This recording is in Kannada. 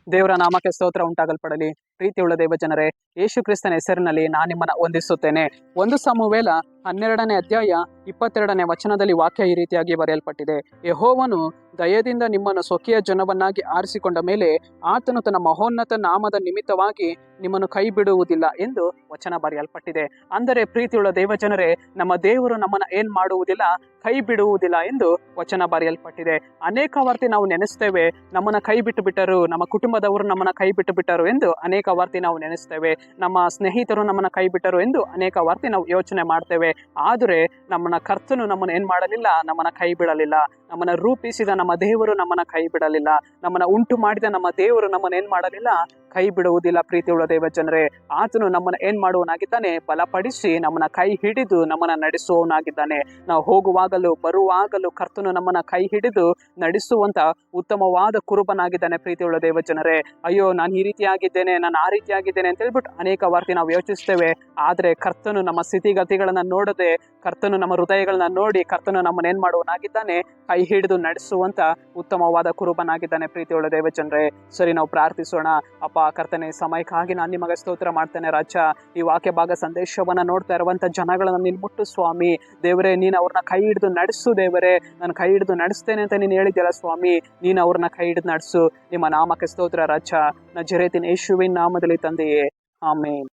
ದೇವರ ನಾಮಕ್ಕೆ ಸ್ತೋತ್ರ ಉಂಟಾಗಲ್ಪಡಲಿ. ಪ್ರೀತಿಯುಳ್ಳ ದೇವ ಜನರೇ, ಯೇಸು ಕ್ರಿಸ್ತನ ಹೆಸರಿನಲ್ಲಿ ನಾನು ನಿಮ್ಮನ್ನ ವಂದಿಸುತ್ತೇನೆ. 1 ಸಮುವೇಲ 12ನೇ ಅಧ್ಯಾಯ 22ನೇ ವಚನದಲ್ಲಿ ವಾಕ್ಯ ಈ ರೀತಿಯಾಗಿ ಬರೆಯಲ್ಪಟ್ಟಿದೆ. ಯೆಹೋವನು ದಯದಿಂದ ನಿಮ್ಮನ್ನು ಸ್ವಕೀಯ ಜನವನ್ನಾಗಿ ಆರಿಸಿಕೊಂಡ ಮೇಲೆ ಆತನು ತನ್ನ ಮಹೋನ್ನತ ನಾಮದ ನಿಮಿತ್ತವಾಗಿ ನಿಮ್ಮನ್ನು ಕೈ ಬಿಡುವುದಿಲ್ಲ ಎಂದು ವಚನ ಬರೆಯಲ್ಪಟ್ಟಿದೆ. ಅಂದರೆ ಪ್ರೀತಿಯುಳ್ಳ ದೇವ ಜನರೇ, ನಮ್ಮ ದೇವರು ನಮ್ಮನ್ನ ಏನ್ ಮಾಡುವುದಿಲ್ಲ, ಕೈ ಬಿಡುವುದಿಲ್ಲ ಎಂದು ವಚನ ಬರೆಯಲ್ಪಟ್ಟಿದೆ. ಅನೇಕ ವಾರ್ತಿ ನಾವು ನೆನೆಸ್ತೇವೆ, ನಮ್ಮನ್ನ ಕೈ ಬಿಟ್ಟು ಬಿಟ್ಟರು, ನಮ್ಮ ಕುಟುಂಬದವರು ನಮ್ಮನ್ನ ಕೈ ಬಿಟ್ಟು ಬಿಟ್ಟರು ಎಂದು ಅನೇಕ ವಾರ್ತಿ ನಾವು ನೆನೆಸ್ತೇವೆ. ನಮ್ಮ ಸ್ನೇಹಿತರು ನಮ್ಮನ್ನ ಕೈ ಬಿಟ್ಟರು ಎಂದು ಅನೇಕ ವಾರ್ತಿ ನಾವು ಯೋಚನೆ ಮಾಡ್ತೇವೆ. ಆದರೆ ನಮ್ಮನ್ನ ಕರ್ತನು ನಮ್ಮನ್ನ ಏನ್ ಮಾಡಲಿಲ್ಲ, ನಮ್ಮನ್ನ ಕೈ ಬಿಡಲಿಲ್ಲ. ನಮ್ಮನ್ನ ರೂಪಿಸಿದ ನಮ್ಮ ದೇವರು ನಮ್ಮನ್ನ ಕೈ ಬಿಡಲಿಲ್ಲ. ನಮ್ಮನ್ನ ಉಂಟು ಮಾಡಿದ ನಮ್ಮ ದೇವರು ನಮ್ಮನ್ನ ಏನ್ ಮಾಡಲಿಲ್ಲ, ಕೈ ಬಿಡುವುದಿಲ್ಲ. ಪ್ರೀತಿಯುಳ್ಳ ದೇವ ಜನರೇ, ಆತನು ನಮ್ಮನ್ನ ಏನ್ ಮಾಡುವನಾಗಿದ್ದಾನೆ, ಬಲಪಡಿಸಿ ನಮ್ಮನ್ನ ಕೈ ಹಿಡಿದು ನಮ್ಮನ್ನ ನಡೆಸುವವನಾಗಿದ್ದಾನೆ. ನಾವು ಹೋಗುವಾಗಲೂ ಬರುವಾಗಲೂ ಕರ್ತನು ನಮ್ಮನ್ನ ಕೈ ಹಿಡಿದು ನಡೆಸುವಂತ ಉತ್ತಮವಾದ ಕುರುಬನಾಗಿದ್ದಾನೆ. ಪ್ರೀತಿಯುಳ್ಳ ದೇವ ಜನರೇ, ಅಯ್ಯೋ ನಾನು ಈ ರೀತಿಯಾಗಿದ್ದೇನೆ, ನಾನು ಆ ರೀತಿಯಾಗಿದ್ದೇನೆ ಅಂತ ಹೇಳ್ಬಿಟ್ಟು ಅನೇಕ ವಾರ್ತಿ ನಾವು ಯೋಚಿಸ್ತೇವೆ. ಆದ್ರೆ ಕರ್ತನು ನಮ್ಮ ಸ್ಥಿತಿಗತಿಗಳನ್ನ ನೋಡದೆ, ಕರ್ತನು ನಮ್ಮ ಹೃದಯಗಳನ್ನ ನೋಡಿ, ಕರ್ತನು ನಮ್ಮನ್ನ ಏನ್ ಮಾಡುವನಾಗಿದ್ದಾನೆ, ಕೈ ಹಿಡಿದು ನಡೆಸುವಂತ ಉತ್ತಮವಾದ ಕುರುಬನಾಗಿದ್ದಾನೆ. ಪ್ರೀತಿಯುಳ್ಳ ದೇವ ಜನರೇ, ಸರಿ ನಾವು ಪ್ರಾರ್ಥಿಸೋಣ. ಅಪ್ಪ ಕರ್ತನೆ, ಸಮಯಕ್ಕಾಗಿ ನಾನು ನಿಮಗೆ ಸ್ತೋತ್ರ ಮಾಡ್ತೇನೆ ರಾಜ. ಈ ವಾಕ್ಯ ಭಾಗ ಸಂದೇಶವನ್ನ ನೋಡ್ತಾ ಇರುವಂತ ಜನಗಳನ್ನ ನೀನು ಮುಟ್ಟು ಸ್ವಾಮಿ. ದೇವರೇ, ನೀನು ಅವ್ರನ್ನ ಕೈ ಹಿಡಿದು ನಡೆಸು. ದೇವರೇ, ನಾನು ಕೈ ಹಿಡಿದು ನಡೆಸ್ತೇನೆ ಅಂತ ನೀನು ಹೇಳಿದ್ಯಲ್ಲ ಸ್ವಾಮಿ, ನೀನು ಅವ್ರನ್ನ ಕೈ ಹಿಡಿದು ನಡೆಸು. ನಿಮ್ಮ ನಾಮಕ್ಕೆ ಸ್ತೋತ್ರ ರಾಜ. ನಜರೇತಿನ ಯೇಸುವಿನ ನಾಮದಲ್ಲಿ ತಂದೆಯೇ, ಆಮೇನ್.